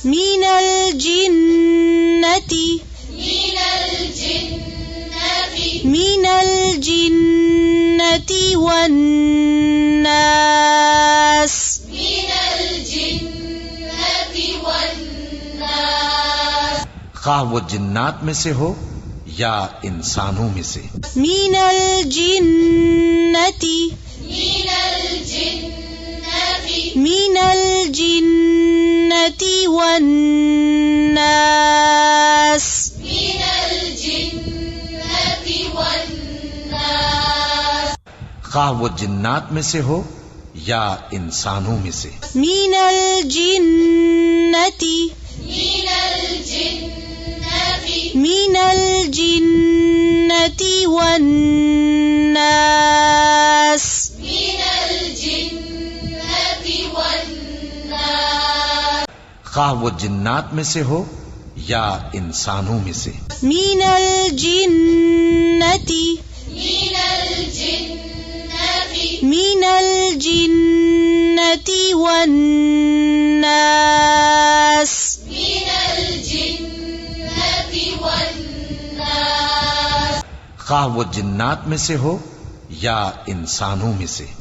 من الجنة من الجنة والناس خواہ وہ جنات میں سے ہو یا انسانوں میں سے. من الجنة من الجنة والناس خواہ وہ جنات میں سے ہو یا انسانوں میں سے. من الجنة من الجنة والناس خواہ وہ جنات میں سے ہو یا انسانوں میں سے. من الجنة من الجنة والناس خواہ وہ جنات میں سے ہو یا انسانوں میں سے.